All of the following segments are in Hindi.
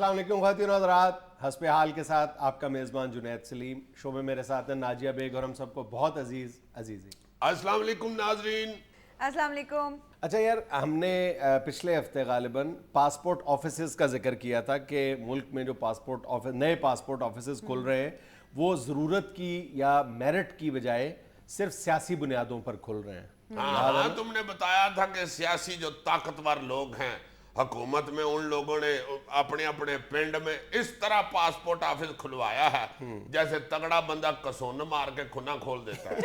अस्सलाम वालेकुम ख़वातीन और हज़रात, हस्बे हाल के साथ आपका मेज़बान जुनैद सलीम। शो में मेरे साथ हैं नाजिया बेग और हम सबको बहुत अजीज़ अस्सलाम वालेकुम नाजरीन। अस्सलाम वालेकुम। अच्छा यार, हमने पिछले हफ्ते गालिबन पासपोर्ट ऑफिसेज़ का जिक्र किया था कि मुल्क में जो पासपोर्ट ऑफिस नए पासपोर्ट ऑफिसेज़ खुल रहे हैं वो ज़रूरत की या मेरिट की बजाय सिर्फ सियासी बुनियादों पर खुल रहे हैं। हाँ, तुमने बताया था कि सियासी जो ताकतवर लोग हैं हुकूमत में, उन लोगों ने अपने अपने पिंड में इस तरह पासपोर्ट ऑफिस खुलवाया है जैसे तगड़ा बंदा कसोन मार के खुना खोल देता है।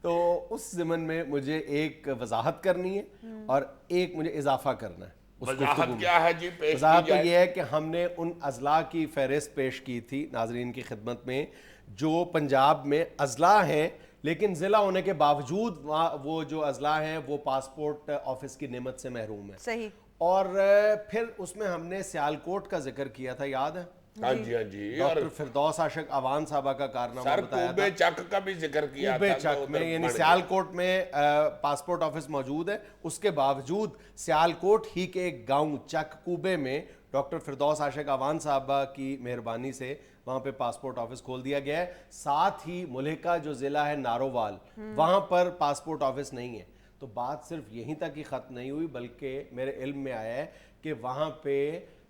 तो उस ज़मन में मुझे एक वजाहत करनी है और एक मुझे इजाफा करना है। वजाहत क्या है जी? पेश वजाहत तो कीजिए। ये है कि हमने उन अजला की फहरिस्त पेश की थी नाजरीन की खिदमत में जो पंजाब में अजला हैं लेकिन ज़िला होने के बावजूद वो जो अजला हैं वो पासपोर्ट ऑफिस की नेमत से महरूम है। सही। और फिर उसमें हमने सियालकोट का जिक्र किया था, याद है? हाँ जी, हाँ जी। डॉक्टर फिरदौस आशिक अवान साहबा का कारनामा सर बताया था। कूबे चक का भी जिक्र किया कूबे था। चक में यानी सियालकोट में पासपोर्ट ऑफिस मौजूद है, उसके बावजूद सियालकोट ही के एक गांव चक कूबे में डॉक्टर फिरदौस आशिक अवान साहबा की मेहरबानी से वहां पे पासपोर्ट ऑफिस खोल दिया गया है। साथ ही मुल्हिका जो जिला है नारोवाल, वहां पर पासपोर्ट ऑफिस नहीं है। तो बात सिर्फ यहीं तक ही खत्म नहीं हुई बल्कि मेरे इल्म में आया है कि वहां पे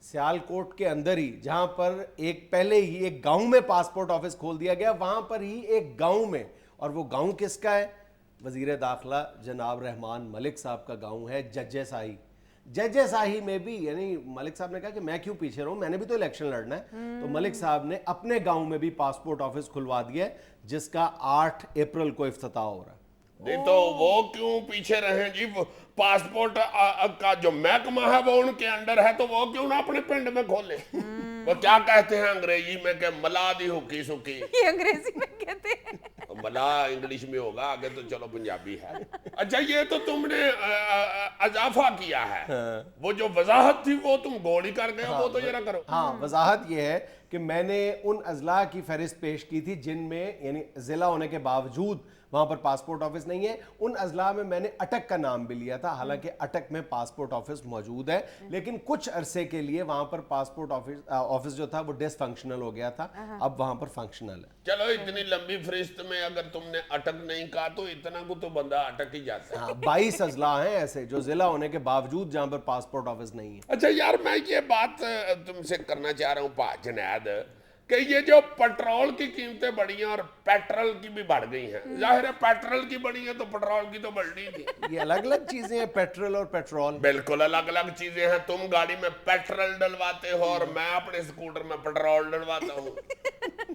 सियालकोट के अंदर ही जहां पर एक पहले ही एक गांव में पासपोर्ट ऑफिस खोल दिया गया, वहां पर ही एक गांव में, और वो गांव किसका है? वजीर दाखिला जनाब रहमान मलिक साहब का गांव है जज्जे साही। जज्जे साही में भी यानी मलिक साहब ने कहा कि मैं क्यों पीछे रहूं, मैंने भी तो इलेक्शन लड़ना है। तो मलिक साहब ने अपने गांव में भी पासपोर्ट ऑफिस खुलवा दिया है जिसका 8 अप्रैल को इफ्तिताह हो रहा है। नहीं तो वो क्यों पीछे रहे जी? वो पासपोर्ट का जो महकमा है वो उनके अंडर है, तो वो क्यों ना अपने पिंड में खोले? वो क्या कहते हैं अंग्रेजी में कि मला दी हुकी सुकी। ये अंग्रेजी में कहते हैं। मला इंग्लिश में होगा, आगे तो चलो पंजाबी है। अच्छा, ये तो तुमने अजाफा किया है। वो जो वजाहत थी वो तुम गोली कर गए, वो तो जरा करो। हाँ, वजाहत ये है कि मैंने उन अजला की फहरिस्त पेश की थी जिनमें यानी जिला होने के बावजूद वहां पर पासपोर्ट ऑफिस नहीं है। उन अजला में मैंने अटक का नाम भी लिया था, हालांकि अटक में पासपोर्ट ऑफिस मौजूद है लेकिन कुछ अरसे के लिए वहां पर पासपोर्ट ऑफिस जो था वो डिसफंक्शनल हो गया था, अब वहां पर फंक्शनल है। चलो, इतनी लंबी फरिश्त में अगर तुमने अटक नहीं कहा तो इतना को तो बंदा अटक ही जाता है। हाँ, 22 अजला हैं ऐसे जो जिला होने के बावजूद जहां पर पासपोर्ट ऑफिस नहीं है। अच्छा यार, मैं ये बात तुमसे करना चाह रहा हूँ पा जुनैद कि ये जो पेट्रोल की कीमतें बढ़ी हैं और पेट्रोल की भी बढ़ गई हैं। जाहिर है पेट्रोल की बढ़ी है तो पेट्रोल की तो बढ़नी थी। ये अलग अलग चीजें हैं, पेट्रोल और पेट्रोल बिल्कुल अलग अलग चीजें हैं। तुम गाड़ी में पेट्रोल डलवाते हो और मैं अपने स्कूटर में पेट्रोल डलवाता हूँ।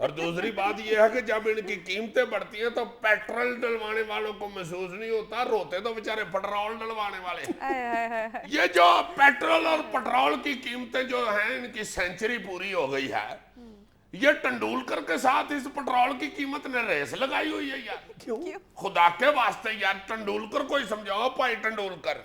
और दूसरी बात यह है कि जब इनकी कीमतें बढ़ती हैं तो पेट्रोल डलवाने वालों को महसूस नहीं होता, रोते तो बेचारे पेट्रोल डलवाने वाले। ये जो पेट्रोल और पेट्रोल की कीमतें जो हैं, इनकी सेंचुरी पूरी हो गई है। ये तेंदुलकर के साथ इस पेट्रोल की कीमत ने रेस लगाई हुई है यार। क्यों? खुदा के वास्ते यार, तेंदुलकर को ही समझाओ भाई तेंदुलकर,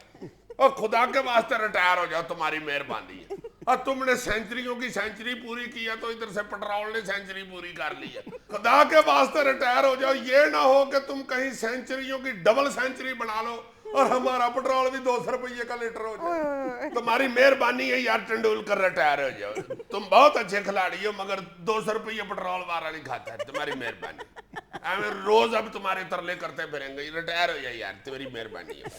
और खुदा के वास्ते रिटायर हो जाओ, तुम्हारी मेहरबानी है। और तुमने सेंचुरियों की सेंचुरी पूरी की है तो इधर से पेट्रोल ने सेंचुरी पूरी कर ली है। खुदा के वास्ते रिटायर हो जाओ, ये ना हो कि तुम कहीं सेंचुरियों की डबल सेंचुरी बना लो और हमारा पेट्रोल भी 200 रुपये का लीटर हो जाए। तुम्हारी मेहरबानी है यार, तेंदुलकर रिटायर हो जाओ। तुम बहुत अच्छे खिलाड़ी हो मगर 200 रुपये पेट्रोल वाला नहीं खाता है। तुम्हारी मेहरबानी, रोज अब तुम्हारे तरले करते फिरेंगे। रिटायर हो जाए यार, तुम्हारी मेहरबानी है।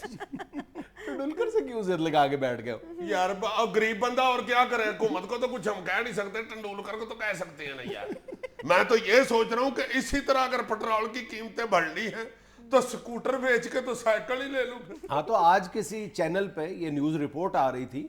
तेंदुलकर से क्यों जिद लगा के बैठ गए यार? गरीब बंदा और क्या करे, हुकूमत को तो कुछ हम कह नहीं सकते, तेंदुलकर को तो कह सकते हैं ना यार। मैं तो ये सोच रहा हूँ कि इसी तरह अगर पेट्रोल की कीमतें बढ़नी है तो स्कूटर बेच के तो साइकिल ही ले लूं फिर। हाँ, तो आज किसी चैनल पे ये न्यूज़ रिपोर्ट आ रही थी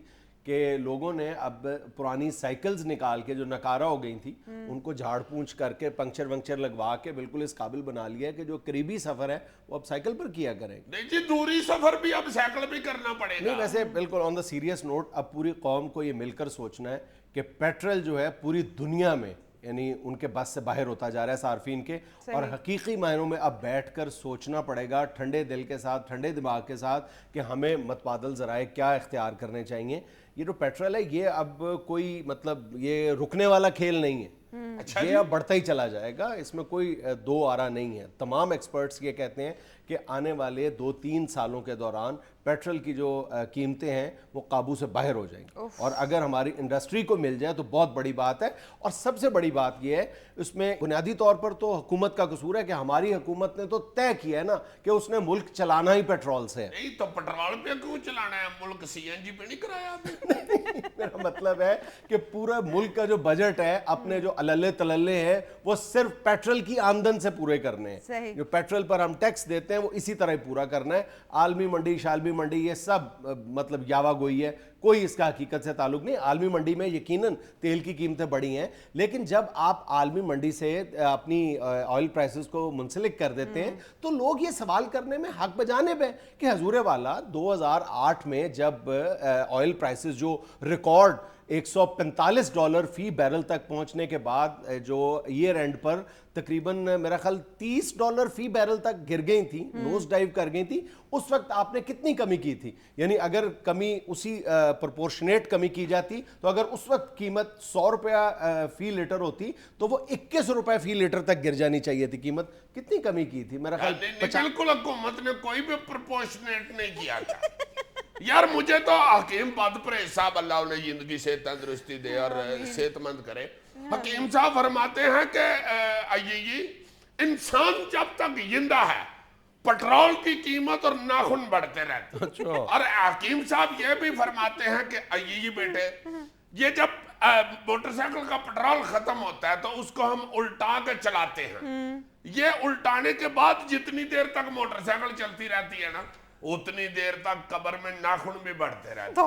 कि लोगों ने अब पुरानी साइकिल्स निकाल के जो नकारा हो गई थी उनको झाड़ पूंछ करके पंक्चर वंक्चर लगवा के बिल्कुल इस काबिल बना लिया है कि जो करीबी सफर है वो अब साइकिल पर किया करेंगे। नहीं जी, दूरी सफर भी अब साइकिल भी करना पड़ेगा। नहीं, वैसे बिल्कुल ऑन द सीरियस नोट अब पूरी कौम को ये मिलकर सोचना है कि पेट्रोल जो है पूरी दुनिया में यानी उनके बस से बाहर होता जा रहा है सार्फिन के, और हकीकी मायनों में अब बैठकर सोचना पड़ेगा ठंडे दिल के साथ, ठंडे दिमाग के साथ कि हमें मतबादल ज़राए क्या इख्तियार करने चाहिए। ये जो पेट्रोल है ये अब कोई मतलब ये रुकने वाला खेल नहीं है। अच्छा ये जी। अब बढ़ता ही चला जाएगा, इसमें कोई दो आरा नहीं है। तमाम एक्सपर्ट्स ये कहते हैं कि आने वाले 2-3 सालों के दौरान पेट्रोल की जो कीमतें हैं वो काबू से बाहर हो जाएंगी, और अगर हमारी इंडस्ट्री को मिल जाए तो बहुत बड़ी बात है। और सबसे बड़ी बात यह है, उसमें बुनियादी तौर पर तो हुकूमत का कसूर है कि हमारी हुकूमत ने तो तय किया है ना कि उसने मुल्क चलाना ही पेट्रोल से है। नहीं तो पेट्रोल पे क्यों चलाना है, मुल्क सीएनजी पे नहीं कराया आपने? मेरा मतलब है कि पूरा मुल्क का जो बजट है, अपने जो अल्ले तलल्ले हैं वो सिर्फ पेट्रोल की आमदन से पूरे करने सही। हैं। जो पेट्रोल पर हम टैक्स देते हैं वो इसी तरह ही पूरा करना है। आलमी मंडी, शालमी मंडी, ये सब मतलब यावा गोई है, कोई इसका हकीकत से ताल्लुक नहीं। आलमी मंडी में यकीनन तेल की कीमतें बढ़ी हैं, लेकिन जब आप आलमी मंडी से अपनी ऑयल प्राइसेस को मुंसलिक कर देते हैं तो लोग ये सवाल करने में हक बजानिब है कि हजूर वाला 2008 में जब ऑयल प्राइसेस जो रिकॉर्ड $145 फी बैरल तक पहुंचने के बाद जो ईयर एंड पर तकरीबन मेरा ख्याल $30 फी बैरल तक गिर गई थी, नोज डाइव कर गई थी, उस वक्त आपने कितनी कमी की थी? यानी अगर कमी उसी प्रोपोर्शनेट कमी की जाती तो अगर उस वक्त कीमत ₹100 फी लीटर होती तो वो ₹21 फी लीटर तक गिर जानी चाहिए थी कीमत। कितनी कमी की थी? मेरा ख्याल बिल्कुल हुकूमत ने कोई भी प्रोपोर्शनेट नहीं किया था। यार मुझे तो हकीम पद परहेज साहब, अल्लाह उन्हें जिंदगी से तंदुरुस्ती दे और सेहतमंद करे, हकीम साहब फरमाते हैं कि इंसान जब तक जिंदा है पेट्रोल की कीमत और नाखून बढ़ते रहते हैं। और हकीम साहब ये भी फरमाते हैं कि अय्यी बेटे, ये जब मोटरसाइकिल का पेट्रोल खत्म होता है तो उसको हम उल्टा के चलाते हैं। ये उल्टाने के बाद जितनी देर तक मोटरसाइकिल चलती रहती है ना, उतनी देर तक कब्र में नाखून भी बढ़ते रहते हैं।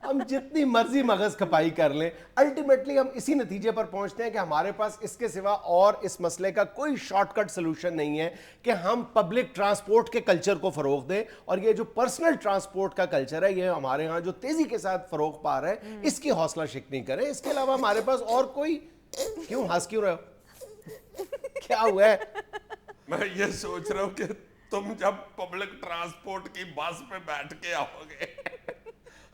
हम जितनी मर्जी मगज खपाई कर लें, अल्टीमेटली हम इसी नतीजे पर पहुंचते हैं कि हमारे पास इसके सिवा और इस मसले का कोई शॉर्टकट सोल्यूशन नहीं है कि हम पब्लिक ट्रांसपोर्ट के कल्चर को फरोग दें। और ये जो पर्सनल ट्रांसपोर्ट का कल्चर है, ये हमारे यहाँ जो तेजी के साथ फरोग पा रहा है, इसकी हौसला शिकनी करें। इसके अलावा हमारे पास और कोई क्यों हंस क्यों रहे हो? क्या हुआ है? मैं ये सोच रहा हूँ कि तुम जब पब्लिक ट्रांसपोर्ट की बस पे बैठ के आओगे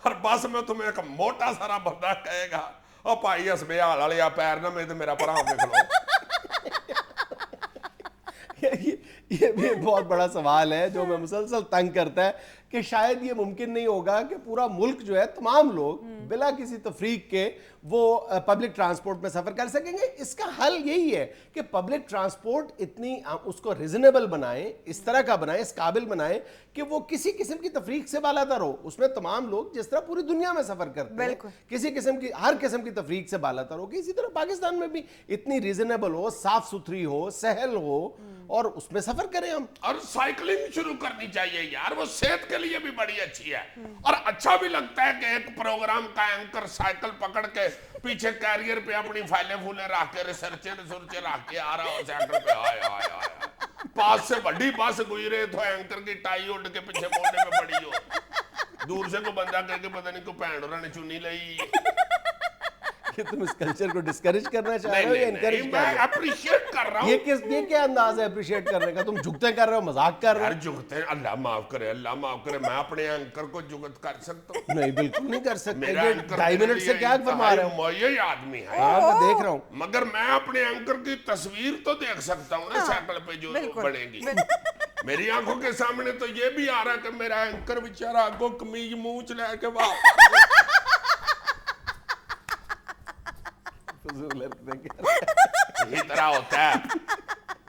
और बस में तुम्हें एक मोटा सारा बंदा कहेगा, ओ भाई हसबेहाल वाले आ पैर ना में तो मेरा भरा देख लो। ये भी एक बहुत बड़ा सवाल है जो मैं मुसलसल तंग करता है कि शायद ये मुमकिन नहीं होगा कि पूरा मुल्क जो है, तमाम लोग बिला किसी तफरीक के वो पब्लिक ट्रांसपोर्ट में सफर कर सकेंगे। इसका हल यही है कि पब्लिक ट्रांसपोर्ट इतनी उसको रिजनेबल बनाएं, इस तरह का बनाएं, इस काबिल बनाएं कि वो किसी किस्म की तफरीक से बालातर हो। उसमें तमाम लोग जिस तरह पूरी दुनिया में सफर करते हैं, किसी किस्म की, हर किस्म की तफरीक से बालातर हो कि इसी तरह पाकिस्तान में भी इतनी रिजनेबल हो, साफ सुथरी हो, सहल हो, और उसमें सफर करें हम। और साइकिलिंग शुरू करनी चाहिए यार, वो सेहत के लिए भी बड़ी अच्छी है। और अच्छा भी लगता है कि एक प्रोग्राम का एंकर साइकिल पकड़ के पीछे कैरियर पे अपनी फाइलें फूलें रख के रिसर्चे रख के आ रहा हो साइकिल पे। हाय हाय हाय, पास से बड़ी बस गुजरे तो एंकर की टाई उड़ के पीछे मोड़ने में पड़ी हो, दूर से को बंदा करके पता नहीं को भैन होरा ने चुनी ली। कि तुम इस कल्चर को डिस्करेज करना चाह रहे हो या एनकरेज कर रहे हो? मैं अप्रिशिएट कर रहा हूँ। ये क्या अंदाज है अप्रिशिएट करने का? तुम जुगते कर रहे हो, मजाक कर रहे यार जुगते, अल्लाह माफ करे, अल्लाह माफ करे, मैं अपने एंकर को जुगत कर सकता हूँ? हो? नहीं, बिल्कुल नहीं कर सकते। मेरा ये एंकर 2.5 मिनट से क्या फरमा रहे हो? यही आदमी है। हाँ, मैं देख रहा हूँ। मगर मैं अपने एंकर की तस्वीर तो देख सकता हूँ ना, साइकिल पे जो बनेगी मेरी आंखों के सामने। तो ये भी आ रहा है कि मेरा एंकर बेचारा आगो कमीज मूंछ लेके वापस इसी तरह होता है।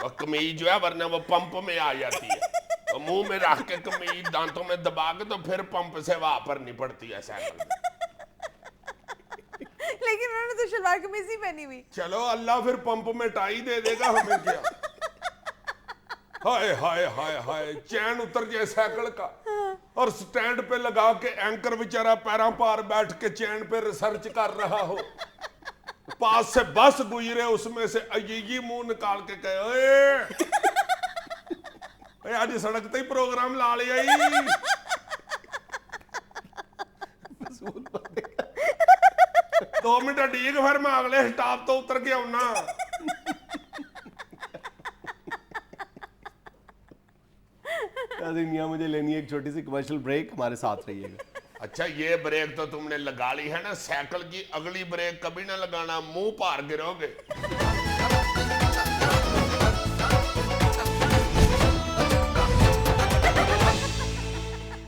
वो कमीज जो है वरना वो पंप में आ जाती है, तो मुंह में रख के कमीज दांतों में दबा के तो फिर पंप से वहां पर नहीं पड़ती है साइकिल में। लेकिन उन्होंने तो शलवार कमीज ही पहनी हुई। चलो अल्लाह फिर पंप में टाई दे देगा, हमें क्या। हाय हाय हाय हाय, चैन उतर जाए साइकिल का और स्टैंड पे लगा के एंकर बेचारा पैरों पार बैठ के चैन पे रिसर्च कर रहा हो, पास से बस गुजरे उसमें से अय्यी मुंह निकाल के कहे, ओए आज सड़क पे ही प्रोग्राम ला लिया। 2 मिनट ठीक, फिर मैं अगले स्टॉप तो उतर के आऊना। मुझे लेनी है एक छोटी सी कमर्शियल ब्रेक, हमारे साथ रहिएगा। अच्छा ये ब्रेक तो तुमने लगा ली है ना, साइकिल की अगली ब्रेक कभी ना लगाना, मुंह पार गिरोगे।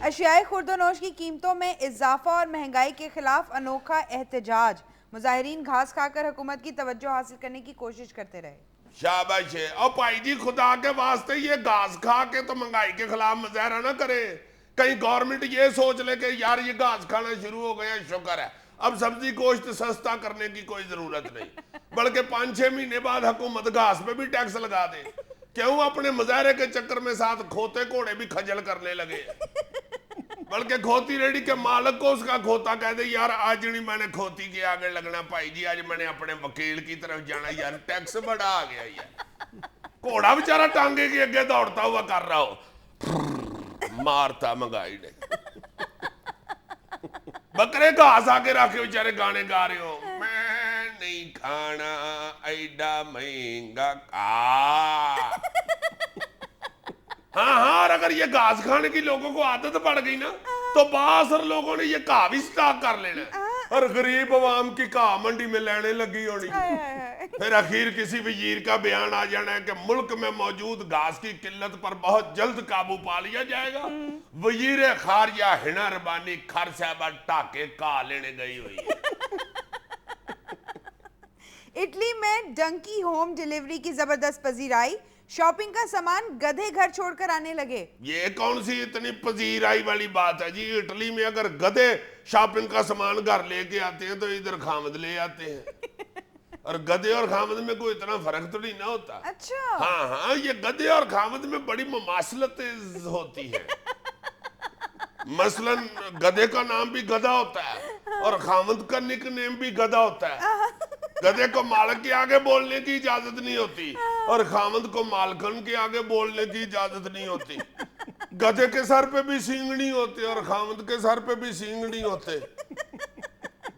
अशियाए खुर्दोनोश की कीमतों में इजाफा और महंगाई के खिलाफ अनोखा एहतजाज। मुजाहिरीन घास खाकर हुकूमत की तवज्जो हासिल करने की कोशिश करते रहे। शाबाश है। और भाई जी खुदा के वास्ते ये घास खा के तो महंगाई के खिलाफ मुजाहरा ना करे। कहीं गवर्नमेंट ये सोच ले कि यार ये घास खाना शुरू हो गया, शुक्र है अब सब्जी गोश्त सस्ता करने की कोई जरूरत नहीं, बल्कि 5-6 महीने बाद हुकूमत घास पे भी टैक्स लगा दे। क्यों अपने मुजाहरे के चक्कर में साथ खोते घोड़े भी खजल करने लगे, बल्कि खोती रेडी के मालिक को उसका खोता कह दे यार आज नहीं मैंने खोती के आगे लगना भाई जी, आज मैंने अपने वकील की तरफ जाना, यार टैक्स बड़ा आ गया यार। घोड़ा बेचारा टांगे के आगे दौड़ता हुआ कर रहा हो, मारता महंगाई ने। बकरे घास आके रखे बेचारे गाने गा रहे हो, मैं नहीं खाना ऐडा महंगा खा। हाँ, और अगर ये घास खाने की लोगों को आदत पड़ गई ना तो बासर लोगों ने ये घाह भी स्टॉक कर लेना और गरीब अवाम की घाह मंडी में लेने लगी होनी। फिर आखिर किसी वजीर का बयान आ जाना है कि मुल्क में मौजूद घास की किल्लत पर बहुत जल्द काबू पा लिया जाएगा। वजीर खारिया हिना रबानी खर साहबा टाके घाह लेने गई हुई है। इटली में डंकी होम डिलीवरी की जबरदस्त पजीराई, शॉपिंग का सामान गधे घर छोड़कर आने लगे। ये कौन सी इतनी पजीराई वाली बात है जी? इटली में अगर गधे शॉपिंग का सामान घर लेके आते हैं तो इधर खामद ले आते हैं, और गधे और खामद में कोई इतना फर्क तो नहीं ना होता। अच्छा। हाँ, ये गधे और खामद में बड़ी ममासलत होती है। मसलन गधे का नाम भी गधा होता है और खामद का निक नेम भी गधा होता है। गधे को मालिक के आगे बोलने की इजाजत नहीं होती और खामद को मालकन के आगे बोलने की इजाजत नहीं होती। गधे के सर पे भी सींग नहीं होते और खामद के सर पे भी सींग नहीं होते।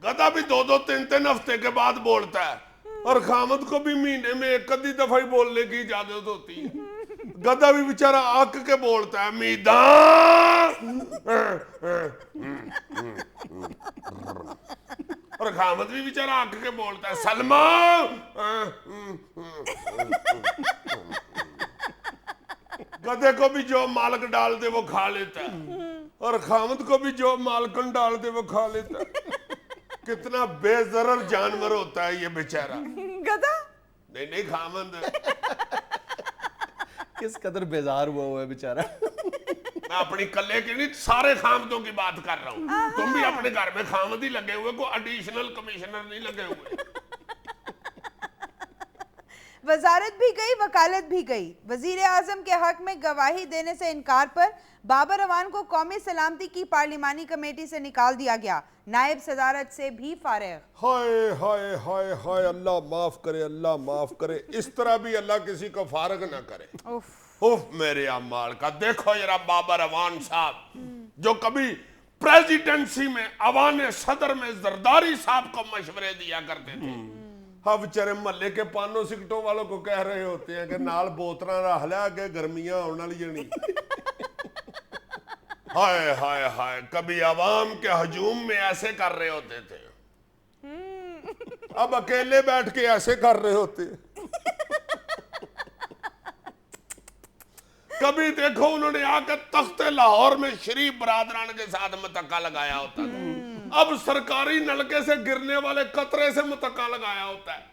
गधा भी 2-2, 3-3 हफ्ते के बाद बोलता है और खामद को भी महीने में एक आधी दफा ही बोलने की इजाजत होती है। गधा भी बेचारा आक के बोलता है मीदा, और खामद भी बेचारा आक के बोलता है सलमा। गधे को भी जो मालिक डाल दे वो खा लेता है और खामद को भी जो मालकन डाल दे वो खा लेता है। कितना बेजरर जानवर होता है ये बेचारा। गधा नहीं खामद किस कदर बेजार हुआ है बेचारा। मैं अपनी कल्ले की नहीं सारे खामदों की बात कर रहा हूँ। तुम भी अपने घर में खामद ही लगे हुए, को एडिशनल कमिश्नर नहीं लगे हुए। वजारत भी गई, वकालत भी गई। वजीर आजम के हक में गवाही देने से इनकार पर बाबर अवान को कौमी सलामती की पार्लिमानी कमेटी से निकाल दिया गया, नायब सदारत से भी फारिग। हाय हाय हाय हाय, अल्लाह माफ करे, अल्लाह माफ करे। इस तरह भी अल्लाह किसी को फारिग ना करे। उफ मेरे अम्माल का। देखो जरा बाबर अवान साहब जो कभी प्रेसिडेंसी में अवान सदर में जरदारी साहब को मशवरे दिया करते थे, हाँ बेचारे महल्ले के पानों सिगटों वालों को कह रहे होते हैं कि नाल बोतल रख लिया के गर्मियां आने वाली नहीं। हाय हाय हाय, कभी अवाम के हजूम में ऐसे कर रहे होते थे, अब अकेले बैठ के ऐसे कर रहे होते। कभी देखो उन्होंने आकर तख्ते लाहौर में शरीफ बरादरान के साथ मुतक्का लगाया होता था, अब सरकारी नलके से गिरने वाले कतरे से मुतक्का लगाया होता है।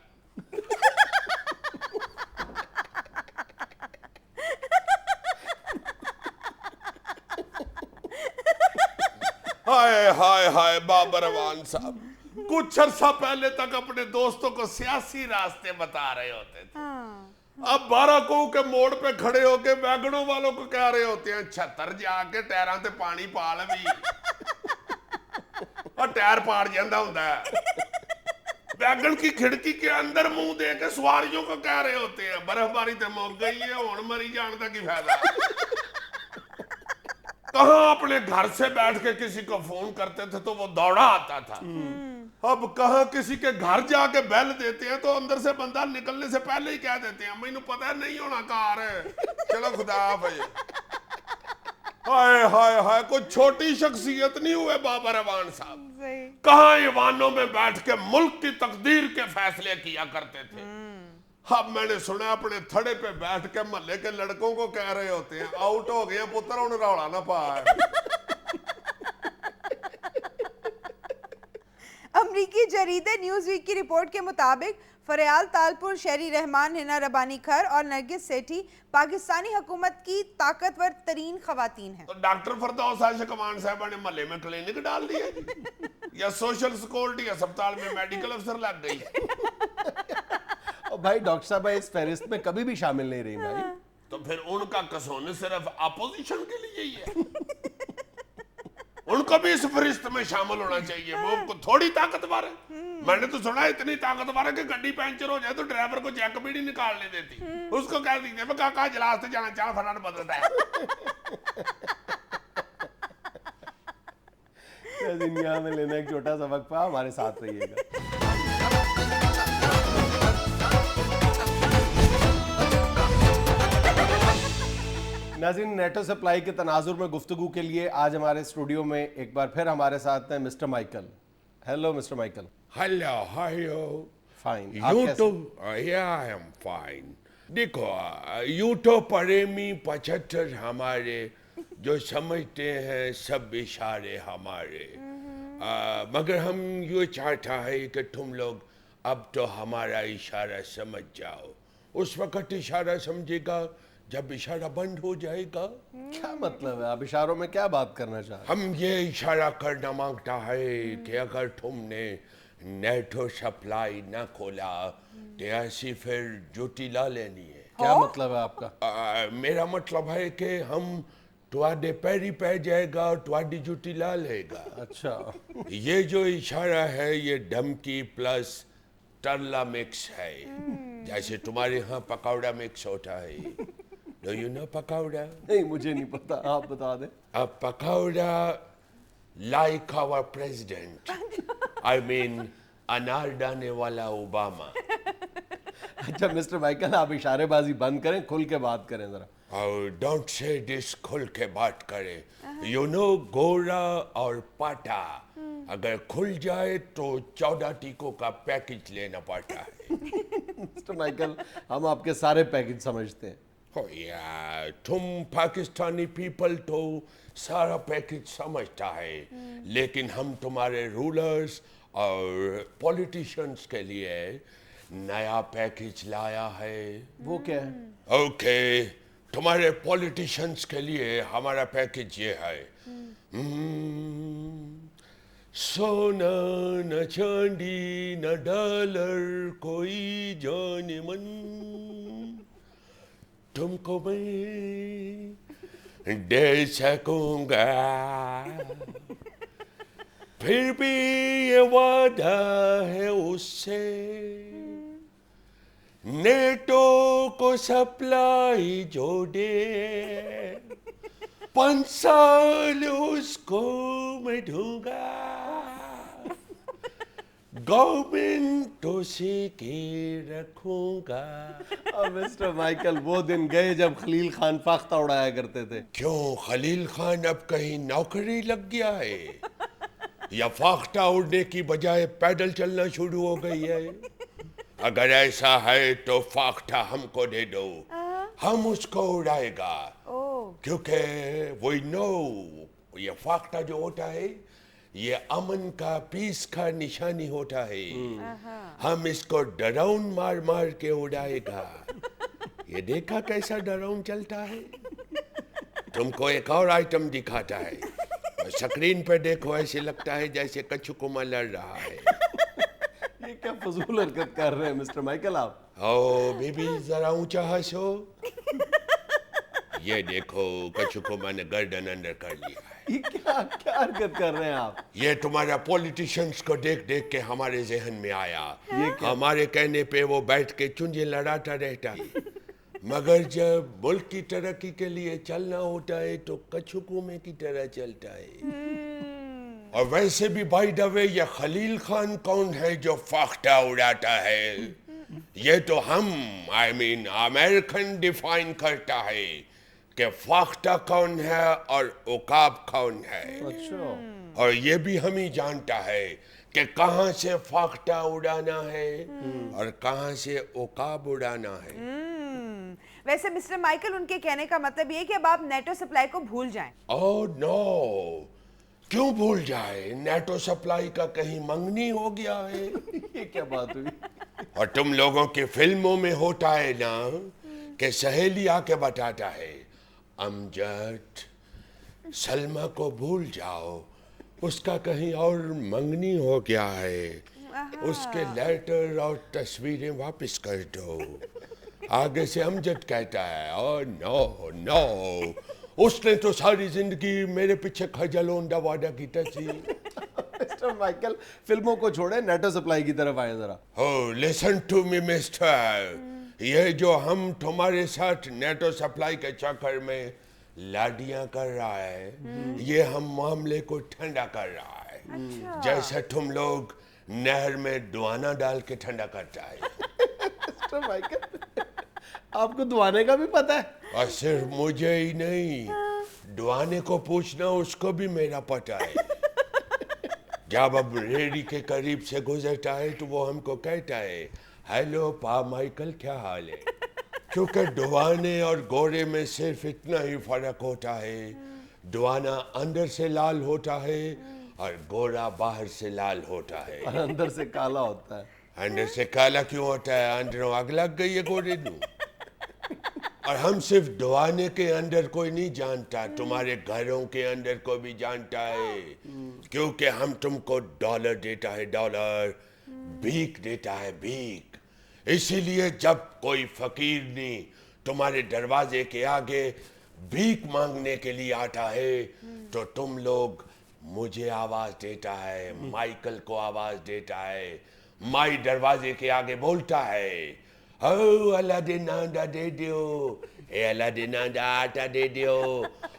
हाय हाय हाय, बाबर अवान साहब कुछ अर्सा पहले तक अपने दोस्तों को सियासी रास्ते बता रहे होते थे, अब 12 के मोड़ पे खड़े होके वैगनों वालों को कह रहे होते हैं 76 जाके टायरां ते पानी पा लवी और टायर पाड़ जाता होता है। वैगन की खिड़की के अंदर मुंह दे के सवारियों को कह रहे होते हैं बर्फबारी तो मुक गई है, हुण मरी जाने का की फायदा। कहाँ अपने घर से बैठ के किसी को फोन करते थे तो वो दौड़ा आता था, अब कहाँ किसी के घर जाके बेल देते हैं तो अंदर से बंदा निकलने से पहले ही कह देते हैं मैनू पता नहीं होना कार है, चलो खुदा हाफिज़। हाय हाय हाय, कोई छोटी शख्सियत नहीं हुए बाबर अवान साहब। सही। कहाँ ईवानों में बैठ के मुल्क की तकदीर के फैसले किया करते थे। अब मैंने सुना अपने थड़े पे बैठ के मोहल्ले के लड़कों को कह रहे होते हैं, आउट हो गए पुत्र, उन्हें रौला ना पाए। अमरीकी जरीदे न्यूज वीक की रिपोर्ट के मुताबिक फरियाल तालपुर, शेरी रहमान, हिना रबानी खर और नरगिस सेठी पाकिस्तानी हुकूमत की ताकतवर तरीन खवातीन हैं। तो डॉक्टर फरदौस आशिक अमान साहब ने मोहल्ले में क्लिनिक डाल दिया जी। या सोशल सिक्योरिटी अस्पताल में मेडिकल अफसर लग गई। और भाई डॉक्टर साहब इस फहरिस्त में कभी भी शामिल नहीं रही भाई। तो फिर उनका कसून सिर्फ अपोजिशन के लिए ही है। उनको भी इस फरिश्त में शामिल होना चाहिए। वो थोड़ी ताकतवर है। मैंने तो सुना इतनी ताकतवर है कि गाड़ी पंचर हो जाए तो ड्राइवर को चेक भी नहीं निकालने देती। उसको कह दीजिए मैं काका जलास से जाना चाह फटाफट बदलता है। दुनिया में लेना एक छोटा सा वक्फा, हमारे साथ रहिएगा। नाज़रीन, नेटो सप्लाई के तनाजुर में गुफ्तगू के लिए आज हमारे स्टूडियो में एक बार फिर हमारे साथ हैं mister Michael. Hello mister Michael. Hello हायो। फाइन। I am fine. देखो यूट्यूब प्रेमी 75 हमारे जो समझते हैं सब इशारे हमारे, मगर हम ये चाहता है कि तुम लोग अब तो हमारा इशारा समझ जाओ। उस वक्त इशारा समझेगा जब इशारा बंद हो जाएगा। क्या मतलब है, आप इशारों में क्या बात करना चाह रहे हैं? हम ये इशारा करना मांगता है कि अगर तुमने नेटो सप्लाई न खोला तो ऐसी फिर जुटी ला लेनी है। क्या मतलब है आपका? मेरा मतलब है कि हम तुआडे पैरी पै जाएगा और तुआडी जुटी ला लेगा। अच्छा। ये जो इशारा है ये धमकी प्लस टरला मिक्स है। जैसे तुम्हारे यहाँ पकौड़ा मिक्स होता है। Do you know pakora? नहीं, मुझे नहीं पता, आप बता दें। A pakauda like our president. I mean, अनार डालने वाला ओबामा। अच्छा मिस्टर माइकल, आप इशारेबाजी बंद करें, खुल के बात करें जरा। डोंट से दिस, खुल के बात करें। यू नो गोरा और पाटा अगर खुल जाए तो 14 टीकों का पैकेज लेना पड़ता है। मिस्टर माइकल, हम आपके सारे पैकेज समझते हैं। हो यार, तुम पाकिस्तानी पीपल तो सारा पैकेज समझता है, लेकिन हम तुम्हारे रूलर्स और पॉलिटिशियंस के लिए नया पैकेज लाया है। वो क्या है? ओके, तुम्हारे पॉलिटिशियंस के लिए हमारा पैकेज ये है। सोना न चांदी न डॉलर कोई जाने मन, तुमको मैं दे सकूंगा, फिर भी ये वादा है उससे, नेटो को सप्लाई जो दे 5 साल उसको मैं दूंगा, गवर्नमेंट उसी के रखूंगा। अब मिस्टर माइकल, वो दिन गए जब खलील खान फाख्ता उड़ाया करते थे। क्यों, खलील खान अब कहीं नौकरी लग गया है या फाख्ता उड़ने की बजाय पैदल चलना शुरू हो गई है? अगर ऐसा है तो फाख्ता हमको दे दो, हम उसको उड़ाएगा, क्योंकि वी नो ये फाख्ता जो होता है ये अमन का, पीस का निशानी होता है। हम इसको ड्रोन मार मार के उड़ाएगा। ये देखा कैसा ड्रोन चलता है? तुमको एक और आइटम दिखाता है, स्क्रीन पे देखो, ऐसे लगता है जैसे कच्छु कुमा लड़ रहा है। ये क्या फजूल हरकत कर रहे हैं मिस्टर माइकल आप? ओ बेबी, जरा ऊंचा हंसो। ये देखो, कच्छु कुमा ने गर्दन अंदर कर लिया है। ये क्या क्या हरकत कर रहे हैं आप? ये तुम्हारा पॉलिटिशियंस को देख देख के हमारे जहन में आया। हमारे कहने पे वो बैठ के चुंझे लड़ाता रहता है, मगर जब मुल्क की तरक्की के लिए चलना होता है तो कच्छु कुमे की तरह चलता है। और वैसे भी बाय द वे, ये खलील खान कौन है जो फाख्ता उड़ाता है? ये तो हम, आई मीन अमेरिकन डिफाइन करता है। कि फाख्ता कौन है और उकाब कौन है। अच्छा। और ये भी हम ही जानता है कि कहाँ से फाख्ता उड़ाना है और कहाँ से उकाब उड़ाना है। वैसे मिस्टर माइकल, उनके कहने का मतलब ये है कि अब आप नेटो सप्लाई को भूल जाएं। ओह नो, क्यों भूल जाए? नेटो सप्लाई का कहीं मंगनी हो गया है। ये क्या बात हुई? और तुम लोगों की फिल्मों में होता है ना कि सहेली आके बताता है, अमजद सलमा को भूल जाओ, उसका कहीं और मंगनी हो गया है, उसके लेटर और तस्वीरें वापस कर दो। आगे से अमजद कहता है, ओ नो नो, उसने तो सारी जिंदगी मेरे पीछे खजलोंडा वादा की थी। मिस्टर माइकल, फिल्मों को छोड़े, नेटो सप्लाई की तरफ आए जरा। Oh, listen to me, mister. ये जो हम तुम्हारे साथ नेटो सप्लाई के चक्कर में लाडियां कर रहा है, ये हम मामले को ठंडा कर रहा है। अच्छा। जैसे तुम लोग नहर में दुआना डाल के ठंडा करता है। मिस्टर माइकल, आपको दुआने का भी पता है? और सिर्फ मुझे ही नहीं, दुआने को पूछना, उसको भी मेरा पता है। जब अब रेडी के करीब से गुजरता है तो वो हमको कहता है, हेलो पा माइकल, क्या हाल है? क्योंकि दुआने और गोरे में सिर्फ इतना ही फर्क होता है, दुआना अंदर से लाल होता है और गोरा बाहर से लाल होता है। और अंदर से काला होता है। अंदर से काला क्यों होता है? अंदरों आग लग गई है गोरे नू। और हम सिर्फ दुआने के अंदर कोई नहीं जानता, तुम्हारे घरों के अंदर को भी जानता है, क्योंकि हम तुमको डॉलर देता है, डॉलर भीख देता है, भीख। इसीलिए जब कोई फकीर नहीं तुम्हारे दरवाजे के आगे भीख मांगने के लिए आता है तो तुम लोग मुझे आवाज देता है, माइकल को आवाज देता है, माई दरवाजे के आगे बोलता है, ओ अलादीन आटा दे दियो, ए अलादीन आटा दे दियो।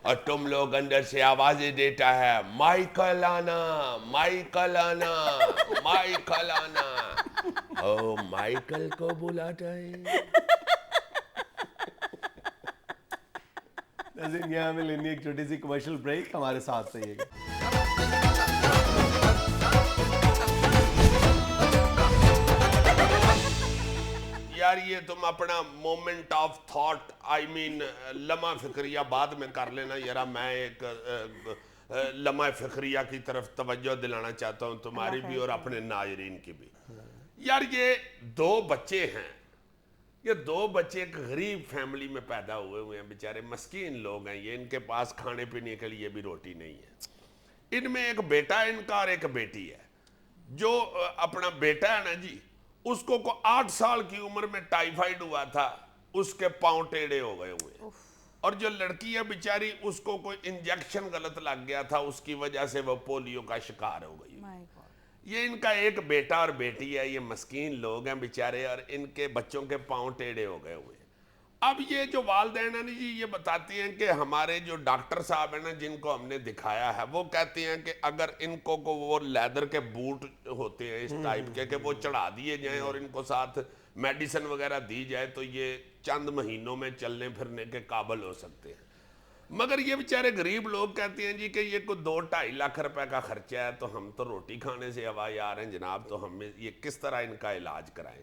और तुम लोग अंदर से आवाजें देता है, माइकल आना, माइकल आना, माइकल आना। ओ माइकल को बुलाता है। यहाँ हमें लेनी एक छोटी सी कमर्शियल ब्रेक, हमारे साथ रहिएगा। यार ये तुम अपना moment of thought, I mean लम्हा फिक्रिया बाद में कर लेना। यार मैं एक लम्हा फिक्रिया की तरफ तवज्जो दिलाना चाहता हूँ, तुम्हारी भी और अपने नाजरीन की भी। यार ये दो बच्चे हैं, ये दो बच्चे एक गरीब फैमिली में पैदा हुए हैं, बेचारे मस्कीन लोग हैं ये, इनके पास खाने पीने के लिए भी रोटी नहीं है। इनमें एक बेटा है इनका और एक बेटी है। जो अपना बेटा है ना जी, उसको 8 साल की उम्र में टाइफाइड हुआ था, उसके पांव टेढ़े हो गए हुए। और जो लड़की है बेचारी, उसको कोई इंजेक्शन गलत लग गया था, उसकी वजह से वो पोलियो का शिकार हो गई। ये इनका एक बेटा और बेटी है, ये मस्कीन लोग हैं बेचारे, और इनके बच्चों के पांव टेढ़े हो गए हुए। अब ये जो वालदैन है ना जी, ये बताती हैं कि हमारे जो डॉक्टर साहब हैं ना, जिनको हमने दिखाया है, वो कहते हैं कि अगर इनको को वो लेदर के बूट होते हैं इस टाइप के, कि वो चढ़ा दिए जाएं और इनको साथ मेडिसिन वगैरह दी जाए तो ये चंद महीनों में चलने फिरने के काबिल हो सकते हैं। मगर ये बेचारे गरीब लोग कहते हैं जी कि ये कोई 2-2.5 लाख रुपए का खर्चा है, तो हम तो रोटी खाने से हवा आ रहे हैं जनाब, तो हमें ये किस तरह इनका इलाज कराएं।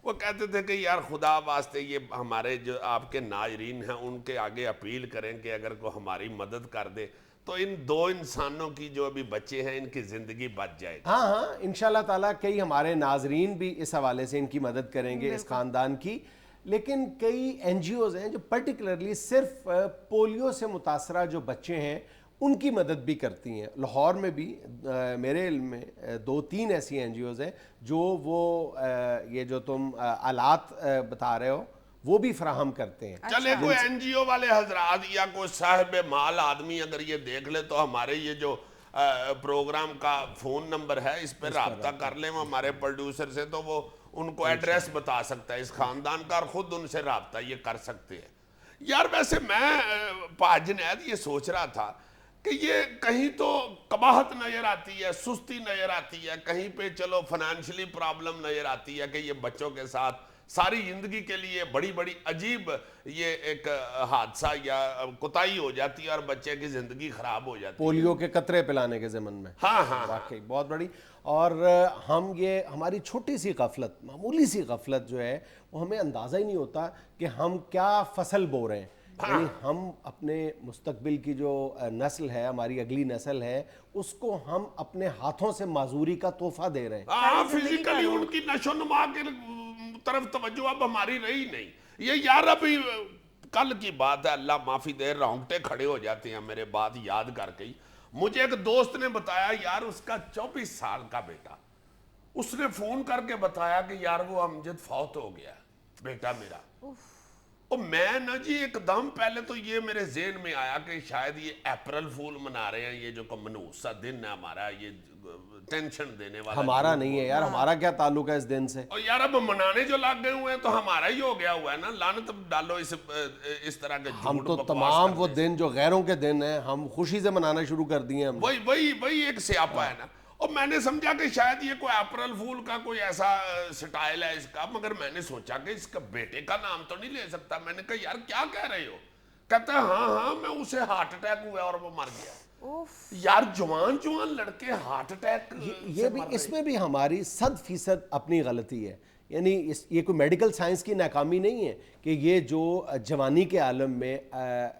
वो कहते थे कि यार खुदा वास्ते ये हमारे जो आपके नाजरीन हैं उनके आगे अपील करें कि अगर को हमारी मदद कर दे तो इन दो इंसानों की जो अभी बच्चे हैं इनकी ज़िंदगी बच जाएगी। हाँ हाँ, इंशाल्लाह ताला कई हमारे नाजरीन भी इस हवाले से इनकी मदद करेंगे, इस ख़ानदान की। लेकिन कई NGOs हैं जो पर्टिकुलरली सिर्फ पोलियो से मुतासरा जो बच्चे हैं उनकी मदद भी करती हैं। लाहौर में भी मेरे इल्म में 2-3 ऐसी NGOs हैं जो वो ये जो तुम आलात बता रहे हो वो भी फराहम करते हैं। चले कोई NGO वाले हजरात या कोई साहिब माल आदमी अगर ये देख ले तो हमारे ये जो प्रोग्राम का फ़ोन नंबर है इस पर रब्ता कर लें हमारे प्रोड्यूसर से, तो वो उनको एड्रेस बता सकता है इस ख़ानदान का, और ख़ुद उनसे रब्ता ये कर सकते हैं। यार वैसे मैं पाजनैद ये सोच रहा था कि ये कहीं तो कबाहत नज़र आती है, सुस्ती नज़र आती है, कहीं पे चलो फाइनेंशियली प्रॉब्लम नज़र आती है कि ये बच्चों के साथ सारी जिंदगी के लिए बड़ी बड़ी अजीब ये एक हादसा या कोताही हो जाती है और बच्चे की जिंदगी खराब हो जाती है। पोलियो के कतरे पिलाने के ज़मन में हाँ हाँ वाकई बहुत बड़ी। और हम ये हमारी छोटी सी गफलत, मामूली सी गफलत जो है वो हमें अंदाज़ा ही नहीं होता कि हम क्या फसल बो रहे हैं। यानी हम अपने मुस्तकबिल की जो नस्ल है, हमारी अगली नस्ल है, उसको हम अपने हाथों से माजूरी का तोहफा दे रहे हैं। हाँ, फिजिकली उनकी नशोनुमा के तरफ तवज्जो अब हमारी रही नहीं। ये यार अभी कल की बात है, अल्लाह माफी दे, रोंगटे खड़े हो जाते हैं मेरे बात याद करके ही। मुझे एक दोस्त ने बताया यार उसका 24 साल का बेटा, उसने फोन करके बताया कि यार वो अमजद फौत हो गया बेटा मेरा। और मैं ना जी एकदम पहले तो ये मेरे ज़हन में आया कि शायद ये अप्रैल फूल मना रहे हैं, ये जो मनहूस सा दिन है हमारा, ये टेंशन देने वाला। हमारा नहीं है यार, हमारा क्या ताल्लुक है इस दिन से। और यार अब मनाने जो लग गए हुए हैं तो हमारा ही हो गया हुआ है ना। लानत डालो इस तरह के हम झूठ तो बकवास तमाम वो करने से। दिन जो गैरों के दिन हैं हम खुशी से मनाना शुरू कर दिए हम। वही एक स्यापा है ना। और मैंने समझा कि शायद ये कोई अप्रैल फूल का कोई ऐसा स्टाइल है इसका, मगर मैंने सोचा कि इसका बेटे का नाम तो नहीं ले सकता। मैंने कहा यार क्या कह रहे हो? कहता है हाँ मैं उसे हार्ट अटैक हुआ और वो मर गया। यार जवान लड़के हार्ट अटैक ये भी, इसमें भी हमारी 100% अपनी गलती है। यानी ये कोई मेडिकल साइंस की नाकामी नहीं है कि ये जो जवानी के आलम में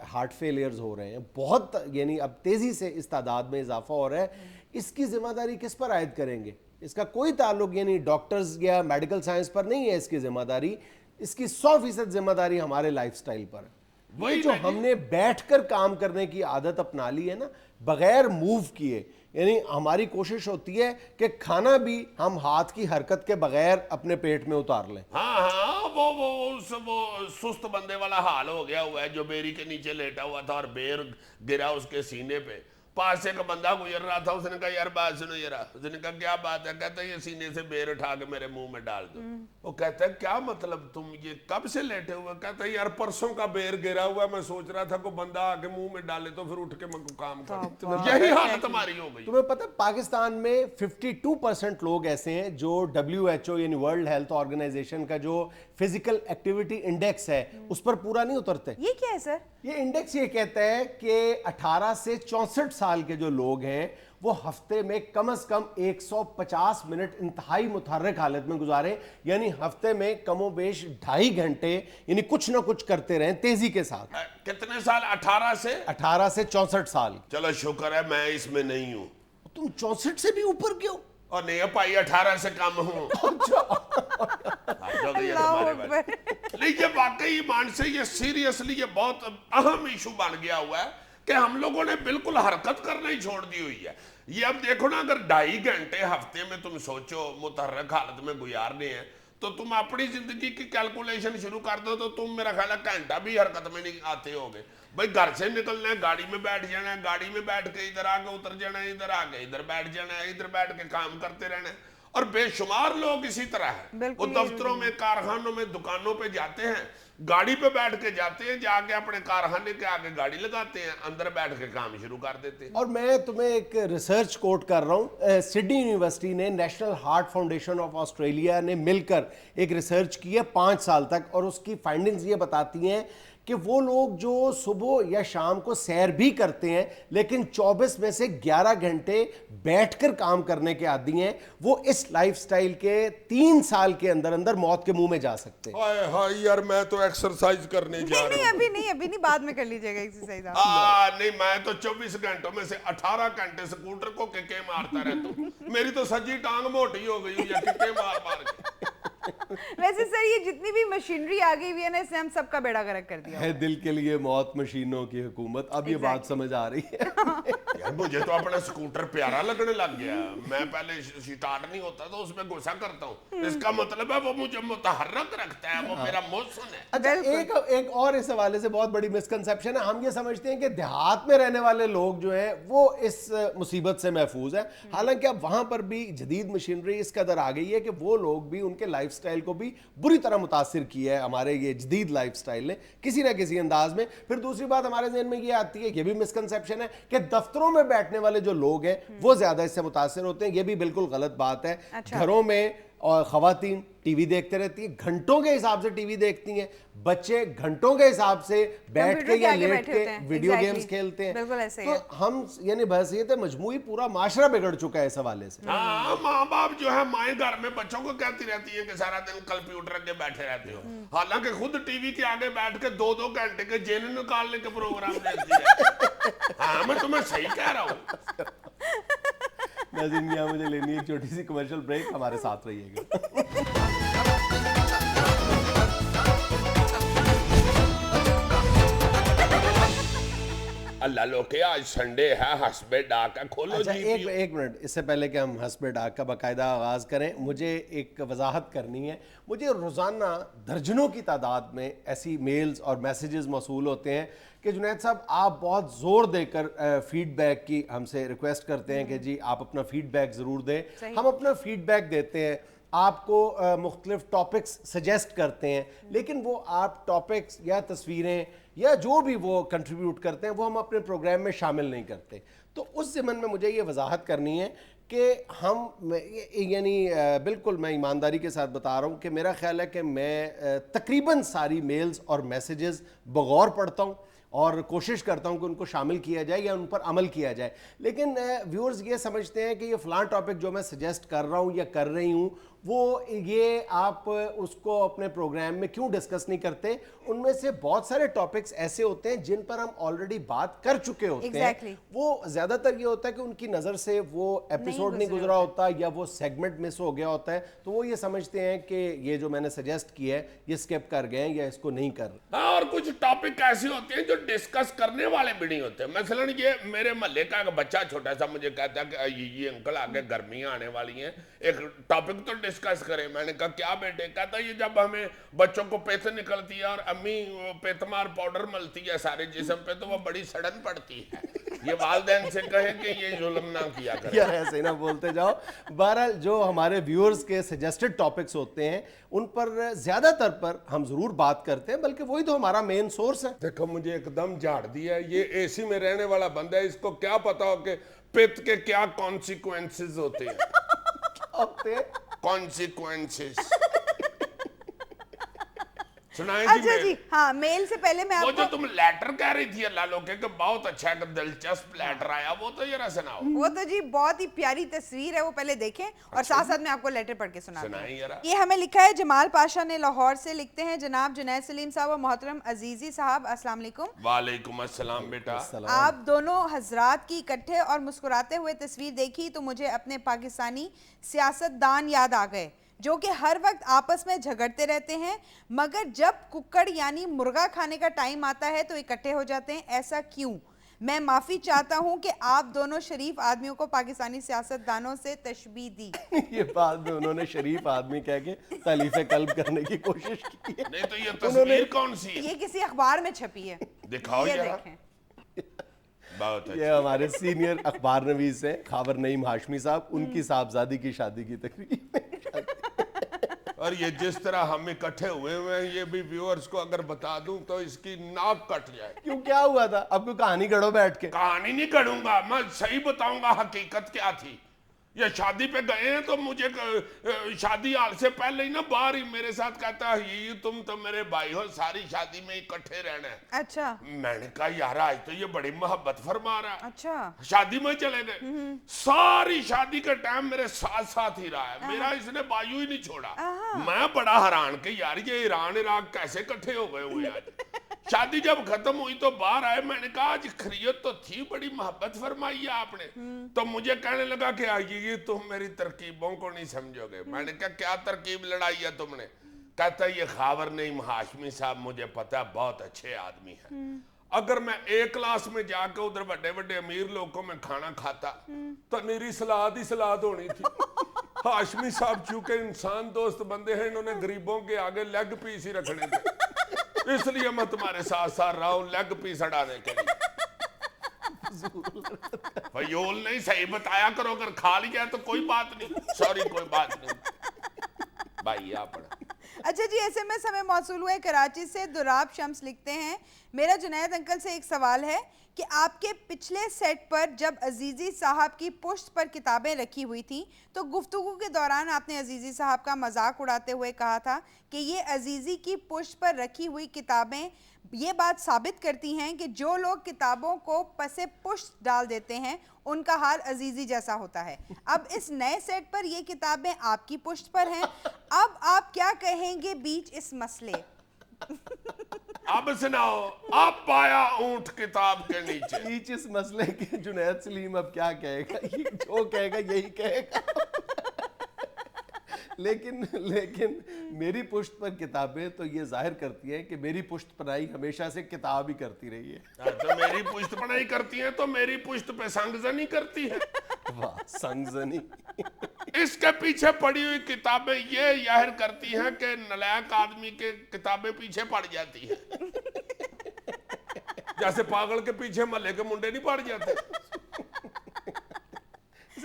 हार्ट फेलियर्स हो रहे हैं बहुत, यानी अब तेज़ी से इस तादाद में इजाफा हो रहा है। इसकी जिम्मेदारी किस पर आयद करेंगे? इसका कोई ताल्लुक यानी डॉक्टर्स या मेडिकल साइंस पर नहीं है इसकी जिम्मेदारी। इसकी 100% जिम्मेदारी हमारे लाइफस्टाइल पर है। वही जो हमने बैठकर काम करने की आदत अपना ली है ना, बगैर मूव किए। यानी हमारी कोशिश होती है कि खाना भी हम हाथ की हरकत के बगैर अपने पेट में उतार लें। हाँ वो सुस्त बंदे वाला हाल हो गया हुआ है, जो बेरी के नीचे लेटा हुआ था और बेर गिरा उसके सीने पे। पास से एक बंदा गुजर रहा था, उसने कहा यार बात सुनो जरा। उसने कहा क्या बात है? कहता है ये सीने से बेर उठा के मेरे मुंह में डाल दो। वो कहता है क्या मतलब, तुम ये कब से लेटे हुए? कहता है यार परसों का बेर गिरा हुआ, मैं सोच रहा था कोई बंदा आके मुंह में डाले तो फिर उठ के मैं काम कर। यही हालत हमारी हो गई। तुम्हें पता है पाकिस्तान में 52% लोग ऐसे हैं जो WHO यानी वर्ल्ड हेल्थ ऑर्गेनाइजेशन का जो फिजिकल एक्टिविटी इंडेक्स है उस पर पूरा नहीं उतरते। ये क्या है सर? ये इंडेक्स ये कहता है कि 18 से 64 साल के जो लोग हैं वो हफ्ते में कम से कम 150 मिनट इंतहाई मुतहर्रिक हालत में गुजारें। यानी हफ्ते में कमोबेश 2.5 घंटे यानी कुछ ना कुछ करते रहें तेजी के साथ। कितने साल? 18 से 64 साल। चलो शुक्र है मैं इसमें नहीं हूँ। तुम 64 से भी ऊपर क्यों? और नहीं भाई 18 से कम हूँ। नहीं ये वाकई मान से ये सीरियसली ये बहुत अहम इशू बन गया हुआ है कि हम लोगों ने बिल्कुल हरकत करना ही छोड़ दी हुई है। ये अब देखो ना, अगर 2.5 घंटे हफ्ते में तुम सोचो मुतहर्रिक हालत में गुजारने हैं तो तुम अपनी जिंदगी की कैलकुलेशन शुरू कर दो तो तुम मेरा ख्याल है घंटा भी हरकत में नहीं आते होगे। भाई घर से निकलना है, गाड़ी में बैठ जाना है, गाड़ी में बैठ के इधर आके उतर जाना है, इधर आके इधर बैठ जाना है, इधर बैठ के काम करते रहना है। और बेशुमार लोग इसी तरह है, वो दफ्तरों में, कारखानों में, दुकानों पे जाते हैं, गाड़ी पे बैठ के जाते हैं, जाके अपने कारखाने के आगे गाड़ी लगाते हैं, अंदर बैठ के काम शुरू कर देते हैं। और मैं तुम्हें एक रिसर्च कोट कर रहा हूँ। सिडनी यूनिवर्सिटी ने, national heart foundation of Australia ने मिलकर एक रिसर्च की है 5 साल तक, और उसकी फाइंडिंग्स ये बताती हैं कि वो लोग जो सुबह या शाम को सैर भी करते हैं लेकिन 24 में से 11 घंटे बैठकर काम करने के आदी हैं, वो इस लाइफस्टाइल के 3 साल के अंदर अंदर मौत के मुंह में जा सकते हैं। हाय हाय यार मैं तो एक्सरसाइज करने जा रहा हूं। नहीं अभी नहीं बाद में कर लीजिएगा एक्सरसाइज। नहीं मैं तो 24 घंटों में से 18 घंटे स्कूटर को किके मारता रहता हूँ। मेरी तो सज्जी टांग मोटी हो गई है किके मार मार के। वैसे सर ये जितनी भी मशीनरी आ गई हुई है ना, इसने हम सबका बेड़ा गर्क कर दिया है दिल के लिए मौत मशीनों की हुकूमत। अब ये बात समझ आ रही है। यार मुझे तो अपना स्कूटर प्यारा लगने लग गया। मैं पहले स्टार्ट नहीं होता तो उसमें गुस्सा करता हूँ, इसका मतलब है वो मुझे मुतहर्रिक रखता है, वो मेरा मौसम है। अच्छा एक और इस हवाले से बहुत बड़ी मिसकंसेप्शन है। हम ये समझते हैं कि देहात में रहने वाले लोग जो हैं वो इस मुसीबत से महफूज है। हालांकि अब वहां पर भी जदीद मशीनरी इस कदर आ गई है कि वो लोग भी, उनके लाइफस्टाइल को भी बुरी तरह मुतासिर किया है हमारे ये जदीद लाइफस्टाइल ने किसी ना किसी अंदाज में। फिर दूसरी बात हमारे ज़हन में ये आती है, ये भी मिसकंसेप्शन है कि दफ्तरों में बैठने वाले जो लोग हैं वो ज्यादा इससे मुतासिर होते हैं। ये भी बिल्कुल गलत बात है। घरों में और ख़वातीन टीवी देखते रहती हैं, घंटों के हिसाब से टीवी देखती हैं, बच्चे घंटों के हिसाब से बैठ के या लेट के वीडियो गेम्स खेलते हैं। बिल्कुल ऐसे ही तो हम यानी बस ये तो मजमूई पूरा माशरा बिगड़ चुका है इस हवाले से। हाँ, माँ बाप जो है माएँ घर में बच्चों को कहती रहती है कि सारा दिन कंप्यूटर के बैठे रहते हो, हालांकि खुद टीवी के आगे बैठ के 2-2 घंटे के जेल निकालने के प्रोग्राम देखती है। हाँ, मैं तुम्हें सही कह रहा हूँ। नाज़रीन, यहाँ मुझे लेनी है एक छोटी सी कमर्शियल ब्रेक, हमारे साथ रहिएगा। अल्लाह लो के आज संडे है, हस्बे डाका खोलो अच्छा, जी। एक मिनट, इससे पहले कि हम हस्बे डाक का बाकायदा आगाज़ करें, मुझे एक वजाहत करनी है। मुझे रोज़ाना दर्जनों की तादाद में ऐसी मेल्स और मैसेजेस मौसूल होते हैं कि जुनैद साहब आप बहुत ज़ोर देकर फीडबैक की हमसे रिक्वेस्ट करते हैं कि जी आप अपना फीडबैक ज़रूर दें। हम अपना फीडबैक देते हैं, आपको मुख्तलिफ टॉपिक्स सजेस्ट करते हैं, लेकिन वो आप टॉपिक्स या तस्वीरें या जो भी वो कंट्रीब्यूट करते हैं वो हम अपने प्रोग्राम में शामिल नहीं करते। तो उस ज़मन में मुझे ये वजाहत करनी है कि हम यानी बिल्कुल मैं ईमानदारी के साथ बता रहा हूँ कि मेरा ख्याल है कि मैं तकरीबन सारी मेल्स और मैसेजेस बगौर पढ़ता हूँ और कोशिश करता हूँ कि उनको शामिल किया जाए या उन पर अमल किया जाए, लेकिन व्यूअर्स ये समझते हैं कि ये फ़लाँ टॉपिक जो मैं सजेस्ट कर रहा हूँ या कर रही हूँ वो ये आप उसको अपने प्रोग्राम में क्यों डिस्कस नहीं करते। उनमें से बहुत सारे टॉपिक्स ऐसे होते हैं जिन पर हम ऑलरेडी बात कर चुके होते हैं। वो ज़्यादातर ये होता है कि उनकी नज़र से वो एपिसोड नहीं गुजरा होता या वो सेगमेंट मिस हो गया होता है, तो वो ये समझते हैं कि ये जो मैंने सजेस्ट किया है ये स्किप कर गए या इसको नहीं कर रहे। हाँ, और कुछ टॉपिक ऐसे होते हैं जो डिस्कस करने वाले भी नहीं होते। मसलन ये मेरे मोहल्ले का एक बच्चा छोटा सा मुझे कहता है कि ये अंकल आगे गर्मियां आने वाली हैं, एक टॉपिक तो डिस्कस करें। मैंने कहा क्या बेटे? कहता ये जब हमें बच्चों को पेट निकलती है और अम्मी पेटमार पाउडर मलती है सारे जिस्म पे तो वो बड़ी सड़न पड़ती है। ये वालिदैन से कहे कि ये जुल्म ना किया करें। यार ऐसे ना बोलते जाओ। बहरहाल जो हमारे व्यूअर्स के सजेस्टेड टॉपिक्स होते हैं उन पर ज्यादातर पर हम जरूर बात करते हैं, बल्कि वही तो हमारा मेन सोर्स है। देखो मुझे एकदम झाड़ दिया, ये एसी में रहने वाला बंदा है, इसको क्या पता हो कि पित्त के क्या कॉन्सिक्वेंसेस होते हैं। कॉन्सिक्वेंसेस सुनाए अच्छा जी, हाँ, मेल से पहले मैं वो आपको जो तुम लेटर कह रही थी अल्लाह लोके कि बहुत अच्छा एक दिलचस्प लेटर आया, वो तो जरा सुनाओ। वो तो जी बहुत ही प्यारी तस्वीर है, वो पहले देखें और साथ साथ में आपको लेटर पढ़ के सुनाती हूं। ये हमें लिखा है जमाल पाशा ने, लाहौर से लिखते हैं, जनाब जुनैद सलीम साहब और मोहतरम अजीजी साहब, अस्सलाम वालेकुम। वालेकुम अस्सलाम बेटा। आप दोनों हजरात की इकट्ठे और मुस्कुराते हुए तस्वीर देखी तो मुझे अपने पाकिस्तानी सियासतदान याद आ गए जो कि हर वक्त आपस में झगड़ते रहते हैं, मगर जब कुक्कड़ यानी मुर्गा खाने का टाइम आता है तो इकट्ठे हो जाते हैं। ऐसा क्यों? मैं माफी चाहता हूं कि आप दोनों शरीफ आदमियों को पाकिस्तानी सियासतदानों से तशबीह दी। ये बात भी उन्होंने शरीफ आदमी कह के तालीफे कल्ब करने की कोशिश की है। नहीं तो ये तस्वीर कौन सी है? ये किसी अखबार में छपी है, दिखाओ ये जरा। देखें। बहुत ये हमारे सीनियर अखबार नवीस हैं खाबर नईम हाशमी साहब, उनकी साहबजादी की शादी की तकरीब। और ये जिस तरह हम इकट्ठे हुए हैं ये भी व्यूअर्स को अगर बता दूं तो इसकी नाक कट जाए। क्यों, क्या हुआ था? अब कोई कहानी गढ़ो बैठ के। कहानी नहीं करूंगा, मैं सही बताऊंगा हकीकत क्या थी। ये शादी पे गए हैं तो मुझे शादी हाल से पहले ही ना बाहर ही मेरे साथ कहता है ये तुम तो मेरे भाई हो, सारी शादी में इकट्ठे रहना है। अच्छा। मैंने कहा यार आज तो ये बड़ी मोहब्बत फरमा रहा है। अच्छा। शादी में चले गए, सारी शादी का टाइम मेरे साथ साथ ही रहा है, मेरा इसने बाजू ही नहीं छोड़ा। मैं बड़ा हैरान कि यार ये ईरान इराक कैसे इकट्ठे हो गए हुए आज। शादी जब खत्म हुई तो बाहर आए, मैंने कहा आज खरीद तो थी, बड़ी मोहब्बत फरमाई है आपने। तो मुझे कहने लगा कि ये तुम मेरी तरकीबों को नहीं समझोगे। मैंने कहा क्या तरकीब लड़ाई है तुमने? कहता ये खावर नईम हाशमी साहब मुझे पता है बहुत अच्छे आदमी हैं, अगर मैं एक क्लास में जाकर उधर बड़े बड़े अमीर लोगों में खाना खाता तो मेरी सलाद ही सलाद होनी थी। हाशमी साहब चूंकि इंसान दोस्त बंदे हैं, इन्होंने गरीबों के आगे लेग पीस ही रखने थे, इसलिए मैं तुम्हारे साथ साथ रहा हूं लेग पीस हटाने के लिए। फयोल नहीं, सही बताया करो, अगर खा लिया तो कोई बात नहीं, सॉरी कोई बात नहीं भाई। आप अच्छा जी, एसएमएस हमें मौसूल हुए कराची से, दुराब शम्स लिखते हैं, मेरा जुनैद अंकल से एक सवाल है कि आपके पिछले सेट पर जब अजीजी साहब की पुश्त पर किताबें रखी हुई थी तो गुफ्तगू के दौरान आपने अजीजी साहब का मजाक उड़ाते हुए कहा था कि ये अजीजी की पुश्त पर रखी हुई किताबें ये बात साबित करती हैं कि जो लोग किताबों को पसे पुश्त डाल देते हैं उनका हाल अजीजी जैसा होता है। अब इस नए सेट पर ये किताबें आपकी पुश्त पर हैं, अब आप क्या कहेंगे बीच इस मसले? अब सुनाओ, आप पाया ऊंट किताब के नीचे। बीच इस मसले के जुनैद सलीम अब क्या कहेगा, ये जो कहेगा यही कहेगा। लेकिन मेरी पुश्त पर किताबें तो ये जाहिर करती है कि मेरी पुश्त पनाही हमेशा से किताब ही करती रही है। तो मेरी पुश्त पनाही करती है तो मेरी पुश्त पे संगजनी करती है। वाह, संगजनी। इसके पीछे पड़ी हुई किताबें ये जाहिर करती हैं कि नलायक आदमी के किताबें पीछे पड़ जाती हैं। जैसे पागल के पीछे मल्ले के मुंडे नहीं पड़ जाते।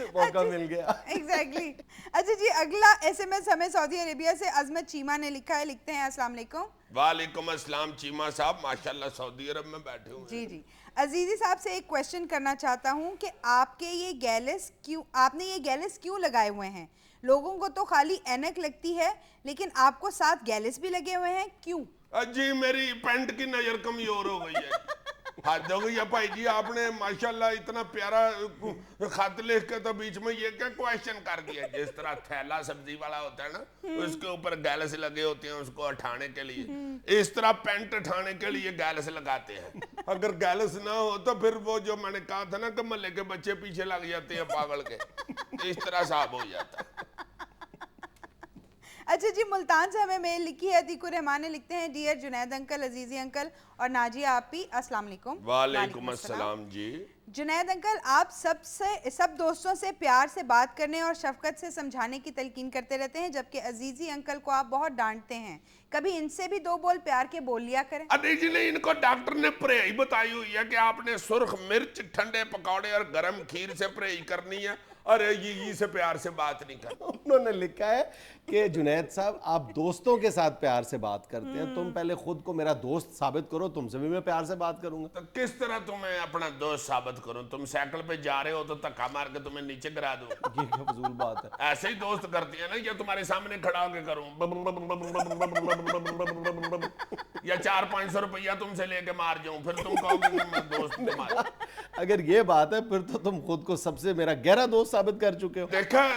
मौका मिल गया। एग्जैक्टली। अच्छा जी, अगला एसएमएस हमें सऊदी अरेबिया से अजमत चीमा ने लिखा है, लिखते हैं अस्सलाम वालेकुम। वालेकुम अस्सलाम चीमा साहब, माशाल्लाह सऊदी अरब में बैठे हुए। जी जी, अजीजी साहब से एक क्वेश्चन करना चाहता हूँ कि आपने ये गैलिस क्यों लगाए हुए हैं? लोगों को तो खाली ऐनक लगती है लेकिन आपको साथ गैलिस भी लगे हुए हैं, क्यों? जी मेरी पेंट की नजर कमजोर हो गई है। हद हो गई है भाई जी, आपने माशाल्लाह इतना प्यारा खत लिख के तो बीच में ये क्या क्वेश्चन कर दिया। जिस तरह थैला सब्जी वाला होता है ना, उसके ऊपर गैलस लगे होते हैं उसको उठाने के लिए, इस तरह पेंट उठाने के लिए गैलस लगाते हैं। अगर गैलस ना हो तो फिर वो जो मैंने कहा था ना कि मल्ले के बच्चे पीछे लग जाते हैं पागल के, इस तरह साहब हो जाता है। अच्छा जी, मुल्तान से हमें मेल लिखी है अतीकुर रहमान ने, लिखते हैं dear Junaid uncle, Azizi uncle और नाजिया आपी, अस्सलाम वालेकुम। वालेकुम अस्सलाम जी। जुनैद अंकल, आप सब दोस्तों से प्यार से बात करने और शफकत से समझाने की तलकीन करते रहते हैं, जबकि अजीजी अंकल को आप बहुत डांटते हैं। कभी इनसे भी दो बोल प्यार के बोल लिया करें। अरे जी नहीं, इनको डॉक्टर ने परहेज बताई हुई है कि आपने सुर्ख मिर्च, ठंडे पकौड़े और गरम खीर से परहेज करनी है। अरे ये से प्यार से बात नहीं कर। उन्होंने लिखा है कि जुनैद साहब आप दोस्तों के साथ प्यार से बात करते हैं, तुम पहले खुद को मेरा दोस्त साबित करो, तुमसे भी मैं प्यार से बात करूंगा। तो किस तरह तुम्हें अपना दोस्त साबित करूं? तुम साइकिल पे जा रहे हो तो धक्का मार के तुम्हें नीचे गिरा दूं? ये क्या फजूल बात है। ऐसे ही दोस्त करती है ना, या तुम्हारे सामने खड़ा होकर करूं या 400-500 रुपया तुमसे लेके मार जाऊं, फिर तुम कहोगे कि मैं दोस्त तुम्हारा। अगर ये बात है फिर तो तुम खुद को सबसे मेरा गहरा दोस्त साबित कर चुके हो। देखा,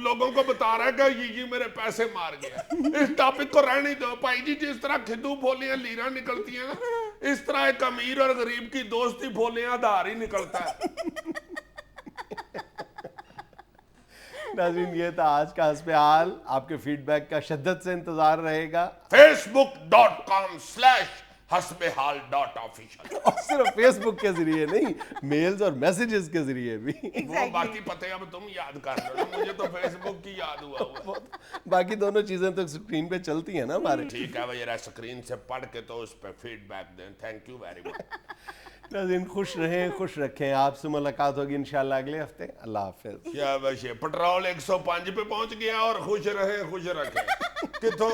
लोगों को बता रहा है कि ये मेरे पैसे मार गया। इस टॉपिक को रहने दो भाई जी। जिस तरह खिदू बोलियां लीरा निकलती है ना, इस तरह एक अमीर और गरीब की दोस्ती बोलियां आधार ही निकलता है। नाज़रीन, ये था आज का हस्बे हाल। आपके फीडबैक का शिद्दत से इंतजार रहेगा। facebook.com/hasbehaal.official। और सिर्फ फेसबुक के जरिए नहीं, मेल्स और मैसेजेस के जरिए भी। वो बाकी पते अब तुम याद कर लो, मुझे तो फेसबुक की याद हुआ। बाकी दोनों चीजें तो स्क्रीन पे चलती है ना हमारे। ठीक है भैया, स्क्रीन से पढ़ के तो उस पर फीडबैक दें। Thank you very much. नाज़रीन, खुश रहें, खुश रखें। आपसे मुलाकात होगी इंशाल्लाह अगले हफ्ते। अल्लाह हाफिज। क्या वैसे पेट्रोल 105 पे पहुंच गया और खुश रहे खुश रखें। कितों